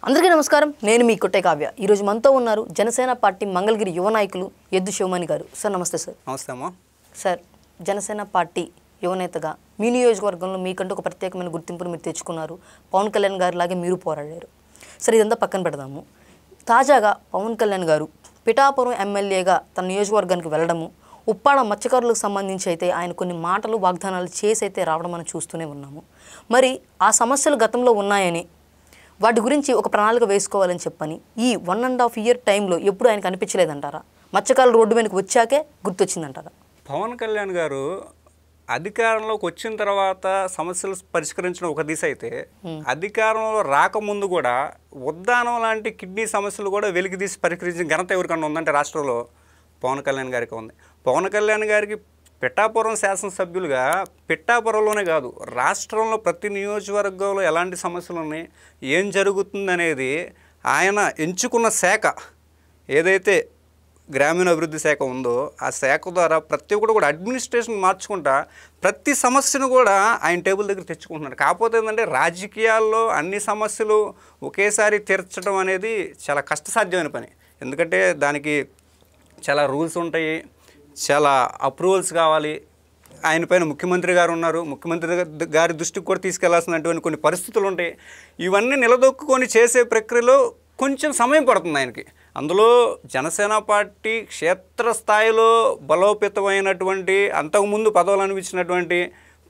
అందరికీ నమస్కారం. నేను మీ కొట్టే కావ్య. ఈరోజు మనతో ఉన్నారు జనసేన పార్టీ మంగళగిరి యువ నాయకులు ఎద్దు శివమణి గారు. సార్ నమస్తే సార్. నమస్తే అమ్మా. సార్, జనసేన పార్టీ యువనేతగా మీ నియోజకవర్గంలో మీకంటూ ఒక ప్రత్యేకమైన గుర్తింపును మీరు తెచ్చుకున్నారు. పవన్ కళ్యాణ్ గారు లాగే మీరు పోరాడారు. సార్, ఇదంతా పక్కన పెడదాము. తాజాగా పవన్ కళ్యాణ్ గారు పిఠాపురం ఎమ్మెల్యేగా తన నియోజకవర్గానికి వెళ్ళడము, ఉప్పాడ మత్స్యకారులకు సంబంధించి అయితే ఆయన కొన్ని మాటలు వాగ్దానాలు చేసి అయితే రావడం మనం చూస్తూనే ఉన్నాము. మరి ఆ సమస్యలు గతంలో ఉన్నాయని, వాటి గురించి ఒక ప్రణాళిక వేసుకోవాలని చెప్పని ఈ 1.5 year టైంలో ఎప్పుడు ఆయనకు అనిపించలేదంటారా? మత్స్యకారులు రోడ్డు మీదకి వచ్చాకే గుర్తొచ్చిందంటారా? పవన్ కళ్యాణ్ గారు అధికారంలోకి వచ్చిన తర్వాత సమస్యలు పరిష్కరించడం ఒక దిశ అయితే, అధికారంలో రాకముందు కూడా ఉద్దానం లాంటి కిడ్నీ సమస్యలు కూడా వెలికితీసి పరిష్కరించిన ఘనత ఎవరికన్నా ఉందంటే రాష్ట్రంలో పవన్ కళ్యాణ్ గారికి ఉంది. పవన్ కళ్యాణ్ గారికి పిఠాపురం శాసనసభ్యులుగా పిఠాపురంలోనే కాదు, రాష్ట్రంలో ప్రతి నియోజకవర్గంలో ఎలాంటి సమస్యలు ఉన్నాయి, ఏం జరుగుతుందనేది ఆయన ఎంచుకున్న శాఖ ఏదైతే గ్రామీణ అభివృద్ధి శాఖ ఉందో ఆ శాఖ ద్వారా ప్రతి ఒక్కరు కూడా అడ్మినిస్ట్రేషన్ మార్చుకుంటా ప్రతి సమస్యను కూడా ఆయన టేబుల్ దగ్గర తెచ్చుకుంటున్నారు. కాకపోతే ఏంటంటే రాజకీయాల్లో అన్ని సమస్యలు ఒకేసారి తీర్చడం అనేది చాలా కష్టసాధ్యమైన పని. ఎందుకంటే దానికి చాలా రూల్స్ ఉంటాయి, చాలా అప్రూవల్స్ కావాలి. ఆయన పైన ముఖ్యమంత్రి గారు ఉన్నారు, ముఖ్యమంత్రి గారి దృష్టికి కూడా తీసుకెళ్లాల్సినటువంటి కొన్ని పరిస్థితులు ఉంటాయి. ఇవన్నీ నిలదొక్కుని చేసే ప్రక్రియలో కొంచెం సమయం పడుతుంది ఆయనకి. అందులో జనసేన పార్టీ క్షేత్రస్థాయిలో బలోపేతమైనటువంటి అంతకుముందు పదవులు అనిపించినటువంటి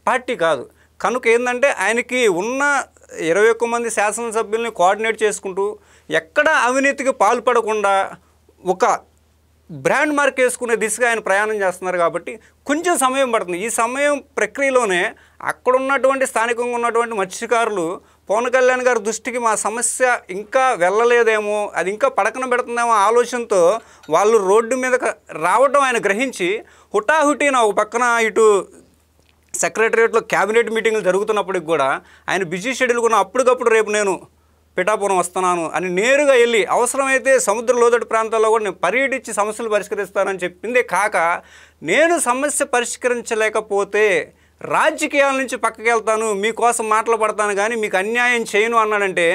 పార్టీ కాదు. కనుక ఏంటంటే ఆయనకి ఉన్న 21 మంది శాసనసభ్యుల్ని కోఆర్డినేట్ చేసుకుంటూ ఎక్కడ అవినీతికి పాల్పడకుండా ఒక బ్రాండ్ మార్క్ వేసుకునే దిశగా ఆయన ప్రయాణం చేస్తున్నారు. కాబట్టి కొంచెం సమయం పడుతుంది. ఈ సమయం ప్రక్రియలోనే అక్కడ ఉన్నటువంటి స్థానికంగా ఉన్నటువంటి మత్స్యకారులు పవన్ కళ్యాణ్ గారి దృష్టికి మా సమస్య ఇంకా వెళ్ళలేదేమో, అది ఇంకా పడకన పెడుతుందేమో ఆలోచనతో వాళ్ళు రోడ్డు మీద రావడం ఆయన గ్రహించి హుటాహుటిన ఒక పక్కన ఇటు సెక్రటరియట్లో క్యాబినెట్ మీటింగ్లు జరుగుతున్నప్పటికి కూడా ఆయన బిజీ షెడ్యూల్ కూడా అప్పటికప్పుడు రేపు నేను పిఠాపురం వస్తున్నాను అని నేరుగా వెళ్ళి అవసరమైతే సముద్ర లోతట్టు ప్రాంతాల్లో కూడా నేను పర్యటించి సమస్యలు పరిష్కరిస్తానని చెప్పిందే కాక, నేను సమస్య పరిష్కరించలేకపోతే రాజకీయాల నుంచి పక్కకి వెళ్తాను, మీకోసం మాటలు పడతాను కానీ మీకు అన్యాయం చేయను అన్నాడంటే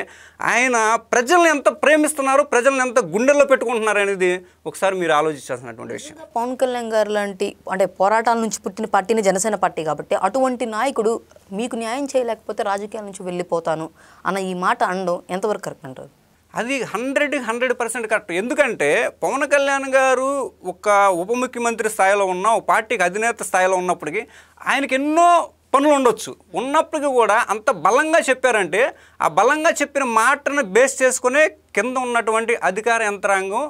ఆయన ప్రజల్ని ఎంత ప్రేమిస్తున్నారో, ప్రజల్ని ఎంత గుండెల్లో పెట్టుకుంటున్నారు అనేది ఒకసారి మీరు ఆలోచించాల్సినటువంటి విషయం. పవన్ కళ్యాణ్ గారు లాంటి అంటే పోరాటాల నుంచి పుట్టిన పార్టీని జనసేన పార్టీ కాబట్టి అటువంటి నాయకుడు మీకు న్యాయం చేయలేకపోతే రాజకీయాల నుంచి వెళ్ళిపోతాను అన్న ఈ మాట అనడం ఎంతవరకు కరెక్ట్ అంటారు? అది 100% కరెక్ట్. ఎందుకంటే పవన్ కళ్యాణ్ గారు ఒక ఉప ముఖ్యమంత్రి స్థాయిలో ఉన్న ఒక పార్టీకి అధినేత స్థాయిలో ఉన్నప్పటికీ ఆయనకి ఎన్నో పనులు ఉండొచ్చు. ఉన్నప్పటికీ కూడా అంత బలంగా చెప్పారంటే ఆ బలంగా చెప్పిన మాటను బేస్ చేసుకునే కింద ఉన్నటువంటి అధికార యంత్రాంగం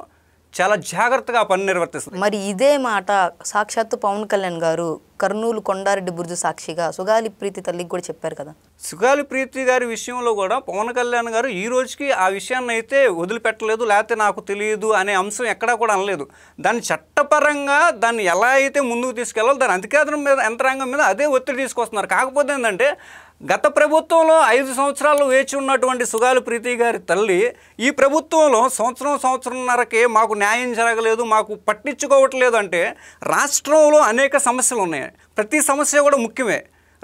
చాలా జాగ్రత్తగా పని నిర్వర్తిస్తుంది. మరి ఇదే మాట సాక్షాత్తు పవన్ కళ్యాణ్ గారు కర్నూలు కొండారెడ్డి బుర్జు సాక్షిగా సుగాలి ప్రీతి తల్లికి కూడా చెప్పారు కదా. సుగాలి ప్రీతి గారి విషయంలో కూడా పవన్ కళ్యాణ్ గారు ఈ రోజుకి ఆ విషయాన్ని అయితే వదిలిపెట్టలేదు, లేకపోతే నాకు తెలియదు అనే అంశం ఎక్కడా కూడా అనలేదు. దాన్ని చట్టపరంగా దాన్ని ఎలా అయితే ముందుకు తీసుకెళ్ళాలో దాని అధికారం మీద యంత్రాంగం మీద అదే ఒత్తిడి తీసుకొస్తున్నారు. కాకపోతే ఏంటంటే గత ప్రభుత్వంలో 5 సంవత్సరాలు వేచి ఉన్నటువంటి సుగాలి ప్రీతి గారి తల్లి ఈ ప్రభుత్వంలో సంవత్సరంన్నరకే మాకు న్యాయం జరగలేదు, మాకు పట్టించుకోవట్లేదు అంటే రాష్ట్రంలో అనేక సమస్యలు ఉన్నాయి. ప్రతి సమస్య కూడా ముఖ్యమే.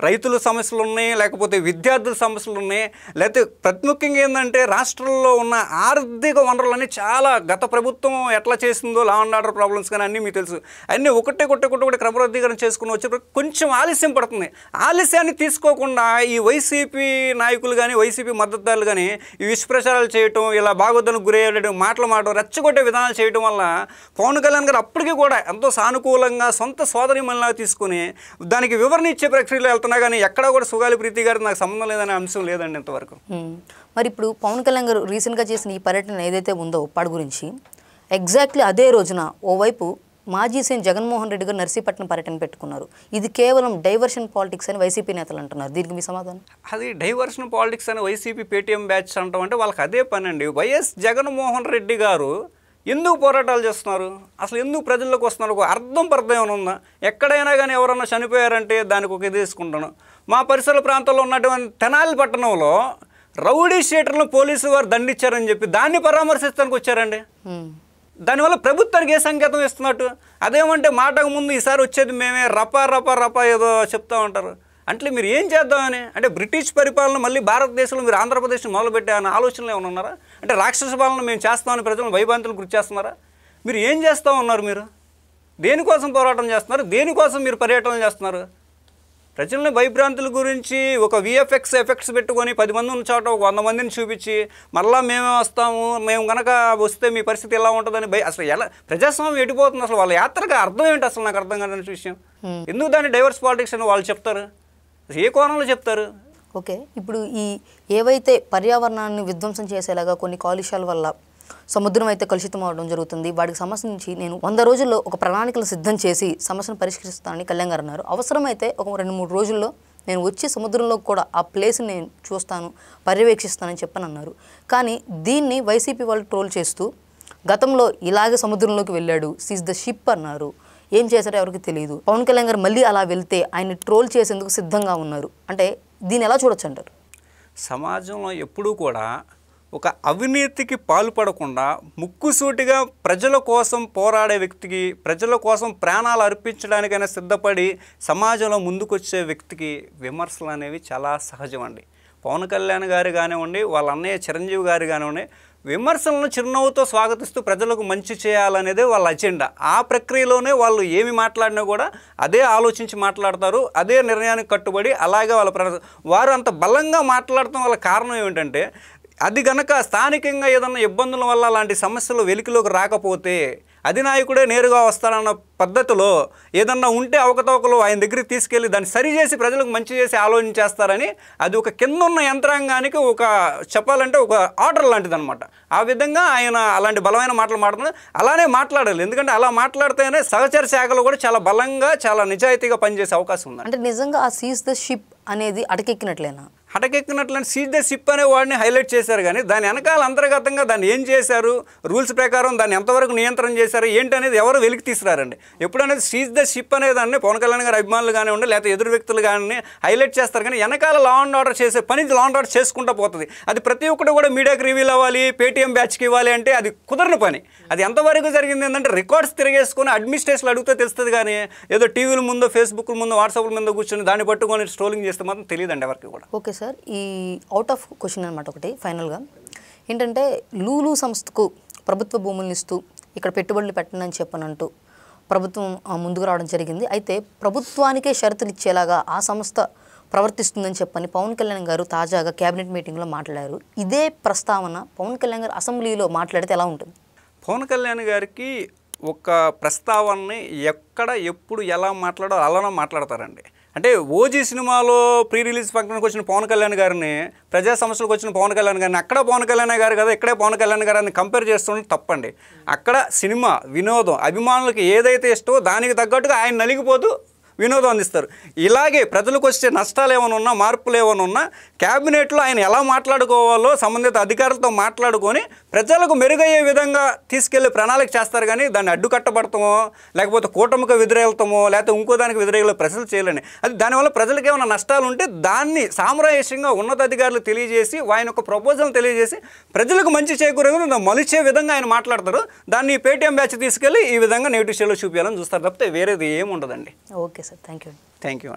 రైతుల సమస్యలు ఉన్నాయి, లేకపోతే విద్యార్థుల సమస్యలు ఉన్నాయి, లేకపోతే ప్రతిముఖ్యంగా ఏంటంటే రాష్ట్రంలో ఉన్న ఆర్థిక వనరులన్నీ చాలా గత ప్రభుత్వం ఎట్లా చేసిందో లా అండ్ ఆర్డర్ ప్రాబ్లమ్స్ కానీ అన్నీ మీకు తెలుసు. అన్నీ ఒకటే క్రమబద్ధీకరణ చేసుకుని వచ్చే కొంచెం ఆలస్యం పడుతుంది. ఆలస్యాన్ని తీసుకోకుండా ఈ వైసీపీ నాయకులు కానీ వైసీపీ మద్దతుదారులు కానీ ఈ విషప్రచారాలు చేయటం, ఇలా బాగోద్దని గురయ్యేటం, మాటలు రెచ్చగొట్టే విధానాలు చేయడం వల్ల పవన్ కళ్యాణ్ గారు అప్పటికీ కూడా ఎంతో సానుకూలంగా సొంత సోదరిమణిలా తీసుకుని దానికి వివరణ ఇచ్చే ప్రక్రియలో వెళ్తున్నా కానీ ఎక్కడా కూడా సుగాలి ప్రీతి గారికి నాకు సంబంధం లేదనే అంశం లేదండి ఇంతవరకు. మరి ఇప్పుడు పవన్ కళ్యాణ్ గారు రీసెంట్గా చేసిన ఈ పర్యటన ఏదైతే ఉందో ఉప్పాడు గురించి, ఎగ్జాక్ట్లీ అదే రోజున ఓవైపు మాజీ సీఎం జగన్మోహన్ రెడ్డి గారు నర్సీపట్నం పర్యటన పెట్టుకున్నారు. ఇది కేవలం డైవర్షన్ పాలిటిక్స్ అని వైసీపీ నేతలు అంటున్నారు. దీనికి మీ సమాధానం? అది డైవర్షన్ పాలిటిక్స్ అని వైసీపీ పేటీఎం బ్యాచ్ అంటాం అంటే వాళ్ళకి అదే పని అండి. వైఎస్ జగన్మోహన్ రెడ్డి గారు ఎందుకు పోరాటాలు చేస్తున్నారు, అసలు ఎందుకు ప్రజల్లోకి వస్తున్నారు, ఒక అర్థం ఏమైనా ఉందా? ఎక్కడైనా కానీ ఎవరన్నా చనిపోయారంటే దానికి ఒక ఇది తీసుకుంటాను. మా పరిసర ప్రాంతంలో ఉన్నటువంటి తెనాలి పట్టణంలో రౌడీ షీటర్లను పోలీసు వారు దండించారని చెప్పి దాన్ని పరామర్శించడానికి వచ్చారండి. దానివల్ల ప్రభుత్వానికి ఏ సంకేతం ఇస్తున్నట్టు? అదేమంటే మాటకు ముందు ఈసారి వచ్చేది మేమే రపా ఏదో చెప్తా ఉంటారు. అంటే మీరు ఏం చేద్దామని, అంటే బ్రిటిష్ పరిపాలన మళ్ళీ భారతదేశంలో మీరు ఆంధ్రప్రదేశ్ని మొదలుపెట్టే అన్న ఆలోచనలు ఏమైనా ఉన్నారా? అంటే రాక్షస పాలన మేము చేస్తామని ప్రజలను భయభ్రాంతులు గురి చేస్తున్నారా? మీరు ఏం చేస్తూ ఉన్నారు? మీరు దేనికోసం పోరాటం చేస్తున్నారు? దేనికోసం మీరు పర్యటనలు చేస్తున్నారు? ప్రజల్ని భయభ్రాంతుల గురించి ఒక విఎఫ్ఎక్స్ ఎఫెక్ట్స్ పెట్టుకొని 10 మంది ఉన్న చోట ఒక 100 మందిని చూపించి మళ్ళీ మేమే వస్తాము, మేము కనుక వస్తే మీ పరిస్థితి ఎలా ఉంటుందని అసలు ఎలా ప్రజాస్వామ్యం ఎడిపోతుంది? అసలు వాళ్ళ యాత్రకు అర్థం ఏంటి? అసలు నాకు అర్థం కాని విషయం. ఎందుకు దాన్ని డైవర్స్ పాలిటిక్స్ అని వాళ్ళు చెప్తారు? ఏ కోణంలో చెప్తారు? ఓకే, ఇప్పుడు ఈ ఏవైతే పర్యావరణాన్ని విధ్వంసం చేసేలాగా కొన్ని కాలుష్యాల వల్ల సముద్రం అయితే కలుషితం అవడం జరుగుతుంది, వాటికి సంబంధించి నేను 100 రోజుల్లో ఒక ప్రణాళికలు సిద్ధం చేసి సమస్యను పరిష్కరిస్తానని కళ్యాణ్ గారు అన్నారు. అవసరమైతే ఒక 2-3 రోజుల్లో నేను వచ్చి సముద్రంలో కూడా ఆ ప్లేస్ని నేను చూస్తాను, పర్యవేక్షిస్తానని చెప్పని అన్నారు. కానీ దీన్ని వైసీపీ వాళ్ళు ట్రోల్ చేస్తూ గతంలో ఇలాగే సముద్రంలోకి వెళ్ళాడు, సీజ్ ద షిప్ అన్నారు. ఏం చేశారో ఎవరికి తెలియదు. పవన్ కళ్యాణ్ గారు మళ్ళీ అలా వెళ్తే ఆయన్ని ట్రోల్ చేసేందుకు సిద్ధంగా ఉన్నారు. అంటే దీన్ని ఎలా చూడొచ్చు అంటారు? సమాజంలో ఎప్పుడూ కూడా ఒక అవినీతికి పాల్పడకుండా ముక్కుసూటిగా ప్రజల కోసం పోరాడే వ్యక్తికి, ప్రజల కోసం ప్రాణాలు అర్పించడానికైనా సిద్ధపడి సమాజంలో ముందుకొచ్చే వ్యక్తికి విమర్శలు అనేవి చాలా సహజం అండి. పవన్ కళ్యాణ్ గారు కానివ్వండి, వాళ్ళ అన్నయ్య చిరంజీవి గారు కానివ్వండి, విమర్శలను చిరునవ్వుతో స్వాగతిస్తూ ప్రజలకు మంచి చేయాలనేదే వాళ్ళ అజెండా. ఆ ప్రక్రియలోనే వాళ్ళు ఏమి మాట్లాడినా కూడా అదే ఆలోచించి మాట్లాడతారు, అదే నిర్ణయానికి కట్టుబడి అలాగే వారు అంత బలంగా మాట్లాడటం వల్ల కారణం ఏమిటంటే, అది గనక స్థానికంగా ఏదన్నా ఇబ్బందుల వల్ల అలాంటి సమస్యలు వెలికిలోకి రాకపోతే అధినాయకుడే నేరుగా వస్తారన్న పద్ధతిలో ఏదన్నా ఉంటే అవకతవకలు ఆయన దగ్గరికి తీసుకెళ్ళి దాన్ని సరిచేసి ప్రజలకు మంచి చేసి ఆలోచన చేస్తారని, అది ఒక కింద ఉన్న యంత్రాంగానికి ఒక చెప్పాలంటే ఒక ఆర్డర్ లాంటిది అనమాట. ఆ విధంగా ఆయన అలాంటి బలమైన మాటలు మాట్లాడుతున్నారు. అలానే మాట్లాడాలి, ఎందుకంటే అలా మాట్లాడితేనే సహచర శాఖలు కూడా చాలా బలంగా చాలా నిజాయితీగా పనిచేసే అవకాశం ఉంది. అంటే నిజంగా ఆ సీజ్ ద షిప్ అనేది అటకెక్కినట్లేనా? హటకెక్కినట్లని సీజ్ ద షిప్ అనే వాడిని హైలైట్ చేశారు, కానీ దాని వెనకాల అంతర్గతంగా దాన్ని ఏం చేశారు, రూల్స్ ప్రకారం దాన్ని ఎంతవరకు నియంత్రణ చేశారు ఏంటి అనేది ఎవరు వెలికి తీసుకురారండి. ఎప్పుడనేది సీజ్ ద షిప్ అనే దాన్ని పవన్ కళ్యాణ్ గారి అభిమానులు కానివ్వండి, లేకపోతే ఎదురు వ్యక్తులు కానీ హైలైట్ చేస్తారు, కానీ వెనకాల లా అండ్ ఆర్డర్ చేసే పని లా అండ్ ఆర్డర్ చేసుకుంటూ పోతుంది. అది ప్రతి ఒక్కటి కూడా మీడియాకి రివీల్ అవ్వాలి, పేటీఎం బ్యాచ్కి ఇవ్వాలి అంటే అది కుదరని పని. అది ఎంతవరకు జరిగింది ఏంటంటే రికార్డ్స్ తిరిగేసుకొని అడ్మినిస్ట్రేషన్ అడిగితే తెలుస్తుంది, కానీ ఏదో టీవీల ముందు, ఫేస్బుక్ ముందు, వాట్సాప్ల ముందు కూర్చొని దాన్ని పట్టుకొని స్ట్రోలింగ్ చేస్తే మాత్రం తెలియదండి ఎవరికి కూడా. ఓకే సార్, ఈ అవుట్ ఆఫ్ క్వశ్చన్ అనమాట ఒకటి ఫైనల్గా ఏంటంటే, లూలు సంస్థకు ప్రభుత్వ భూములను ఇస్తూ ఇక్కడ పెట్టుబడులు పెట్టండి అని చెప్పనంటూ ప్రభుత్వం ముందుకు రావడం జరిగింది. అయితే ప్రభుత్వానికే షరతులు ఇచ్చేలాగా ఆ సంస్థ ప్రవర్తిస్తుందని చెప్పని పవన్ కళ్యాణ్ గారు తాజాగా క్యాబినెట్ మీటింగ్లో మాట్లాడారు. ఇదే ప్రస్తావన పవన్ కళ్యాణ్ గారు అసెంబ్లీలో మాట్లాడితే ఎలా ఉంటుంది? పవన్ కళ్యాణ్ గారికి ఒక ప్రస్తావనని ఎక్కడ ఎప్పుడు ఎలా మాట్లాడాలో అలానే మాట్లాడతారండి. అంటే ఓజీ సినిమాలో ప్రీ రిలీజ్ ఫంక్షన్కి వచ్చిన పవన్ కళ్యాణ్ గారిని, ప్రజా సమస్యలకు వచ్చిన పవన్ కళ్యాణ్ గారిని అక్కడ పవన్ కళ్యాణ్ గారు కదా ఇక్కడే పవన్ కళ్యాణ్ గారిని కంపేర్ చేస్తుంటే తప్పండి. అక్కడ సినిమా వినోదం అభిమానులకు ఏదైతే ఇష్టమో దానికి తగ్గట్టుగా ఆయన నలిగిపోతూ వినోదం అందిస్తారు. ఇలాగే ప్రజలకు వచ్చే నష్టాలు ఏమైనా ఉన్నా, మార్పులు ఏమైనా ఉన్నా క్యాబినెట్లో ఆయన ఎలా మాట్లాడుకోవాలో సంబంధిత అధికారులతో మాట్లాడుకొని ప్రజలకు మెరుగయ్యే విధంగా తీసుకెళ్లే ప్రణాళిక చేస్తారు, కానీ దాన్ని అడ్డుకట్టబడతామో లేకపోతే కూటమికి వ్యతిరేకతమో లేకపోతే ఇంకో దానికి వ్యతిరేకలో ప్రజలు చేయలేని. అది దానివల్ల ప్రజలకు ఏమైనా నష్టాలు ఉంటే దాన్ని సామరాయస్యంగా ఉన్నతాధికారులు తెలియజేసి ఆయన ఒక ప్రపోజల్ తెలియజేసి ప్రజలకు మంచి చేకూరే మలిచే విధంగా ఆయన మాట్లాడతారు. దాన్ని పేటీఎం బ్యాచ్ తీసుకెళ్ళి ఈ విధంగా నెగిటివ్ షేలో చూపించాలని చూస్తారు తప్పితే వేరేది ఏమి ఉండదండి. Okay sir, thank you. Thank you అండి.